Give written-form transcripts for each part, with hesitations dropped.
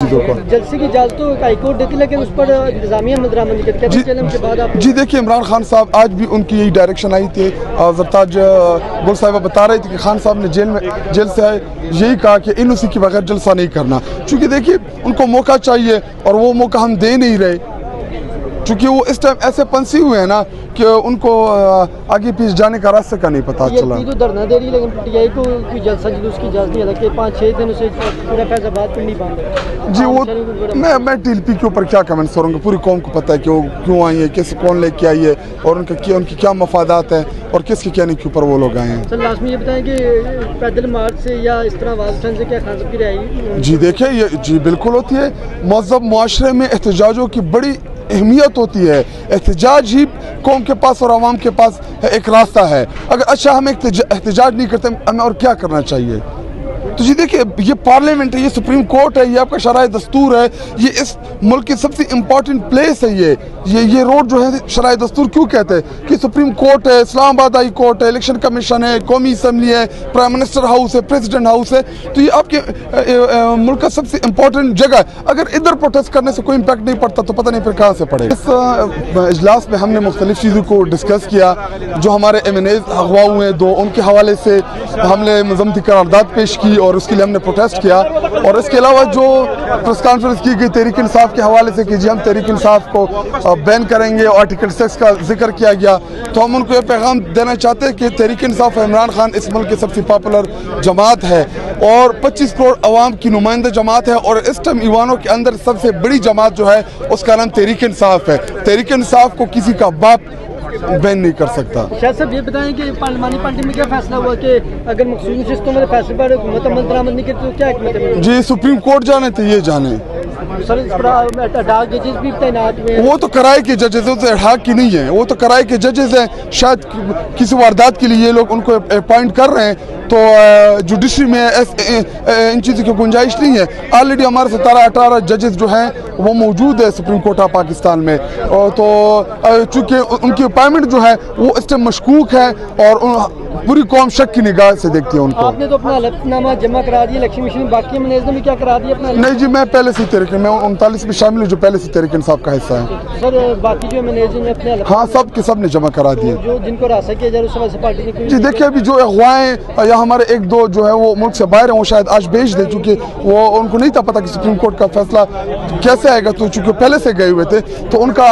जलसे की इजाजत तो हाईकोर्ट देती, लेकिन उस पर इंतजामिया मदरामंदी करती है के बाद आप जी देखिए, इमरान खान साहब आज भी उनकी यही डायरेक्शन आई थी। ज़रताज गुल साहिबा बता रही थी कि खान साहब ने जेल से यही कहा कि इन उसी के बगैर जलसा नहीं करना, क्योंकि देखिए उनको मौका चाहिए और वो मौका हम दे नहीं रहे, क्योंकि वो इस टाइम ऐसे फंसी हुए हैं ना कि उनको आगे पीछे जाने का रास्ते का नहीं पता चला। तो धरना दे रही है, लेकिन पीटीआई को कोई जलसा जुलूस की इजाजत नहीं, हालांकि 5-6 दिन से पूरा फैसलाबाद पिंडी बंद है। जी वो मैं टीएलपी के ऊपर क्या कमेंट्स करूँगा, पूरी कौम को पता है कि वो क्यों आई है, किस कौन लेके आई है और उनकी क्या मफादात हैं और किसके कहने के ऊपर वो लोग आए हैं। सर लास्ट में ये बताएं कि पैदल मार्च से या इस तरह आवाज़ उठाने से क्या खान साहब की रिहाई? जी देखिए, ये जी बिल्कुल होती है। महज़ब मुआशरे में एहतजाजों की बड़ी अहमियत होती है। एहतजाज ही कौम के पास और आवाम के पास एक रास्ता है। अगर अच्छा हम एहतजाज नहीं करते, हमें और क्या करना चाहिए? तो जी देखिए, ये पार्लियामेंट है, ये सुप्रीम कोर्ट है, ये आपका शराय दस्तूर है, ये इस मुल्क की सबसे इम्पोर्टेंट प्लेस है। ये रोड जो है शराय दस्तूर क्यों कहते हैं कि सुप्रीम कोर्ट है, इस्लामाबाद हाई कोर्ट है, इलेक्शन कमीशन है, कौमी असम्बली है, प्राइम मिनिस्टर हाउस है, प्रेसिडेंट हाउस है, तो ये आपके मुल्क का सबसे इम्पोर्टेंट जगह है। अगर इधर प्रोटेस्ट करने से कोई इम्पैक्ट नहीं पड़ता तो पता नहीं फिर कहाँ से पड़ेगा। इस इजलास में हमने मुख्तलिफ चीज़ों को डिस्कस किया। जो हमारे MNAs अगवा हुए हैं दो, उनके हवाले से हमने मजम्मती करारदाद पेश की और उसके लिए हमने प्रोटेस्ट किया। और इसके अलावा जो प्रेस कॉन्फ्रेंस की गई तहरीक इंसाफ के हवाले से कि जी हम तहरीक इंसाफ को बैन करेंगे और आर्टिकल 6 का जिक्र किया गया, तो हम उनको ये पैगाम देना चाहते हैं कि तहरीक इंसाफ इमरान खान इस मुल्क की सबसे पॉपुलर जमात है और 25 करोड़ अवाम की नुमाइंदा जमात है और इस टाइम ईवानों के अंदर सबसे बड़ी जमात जो है उसका नाम तहरीक इंसाफ है। तहरीक इंसाफ को किसी का बाप बैन नहीं कर सकता। शायद साहब ये बताएं कि पार्लिमानी पार्टी में क्या फैसला हुआ कि अगर मखसूस शिस्तों में फैसले पर हुकूमत दरामद नहीं करती तो क्या हिकमत है? जी सुप्रीम कोर्ट जाने थे, ये जाने सर इस पर अडाक जजेस भी तैनात हुए हैं। वो तो कराए के जजेस हैं, तो अडाक की नहीं है, वो तो कराए के जजेस हैं। शायद किसी वारदात के लिए ये लोग उनको अपॉइंट कर रहे हैं, तो जुडिशरी में इन चीज़ों की गुंजाइश नहीं है। ऑलरेडी हमारे 17-18 जजेस जो हैं वो मौजूद है सुप्रीम कोर्ट ऑफ पाकिस्तान में, तो चूँकि उनकी अपॉइंटमेंट जो है वो इस टाइम मशकूक है और पूरी कौम शक की निगाह से देखती है उनको। आपने तो अपना हलफनामा जमा करा दिया इलेक्शन कमीशन में, बाकी MNAs ने भी क्या करा दिया अपना? नहीं जी, मैं पहले से तहरीक मैं 39 में शामिल हूँ जो पहले से तहरीक इंसाफ का हिस्सा है। सर बाकी जो MNAs ने अपने हाँ सब के सब ने जमा करा दिए, जो जिनको रास्ता किया जा रहा है पार्टी ने। जी देखिए, अभी जो अगवाएं या हमारे 1-2 जो है वो मुल्क से बाहर हैं, वो शायद आज भेज दे, चूँकि वो उनको नहीं था पता कि सुप्रीम कोर्ट का फैसला कैसे आएगा, तो चूँकि पहले से गए हुए थे तो उनका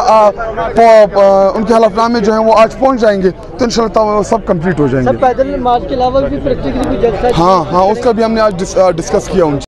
उनके हलफनामे जो है वो आज पहुँच जाएंगे, तो इंशाल्लाह सब कंप्लीट हो जाएंगे। पैदल मार्च के अलावा भी हाँ उसका भी हमने आज डिस्कस किया उनसे।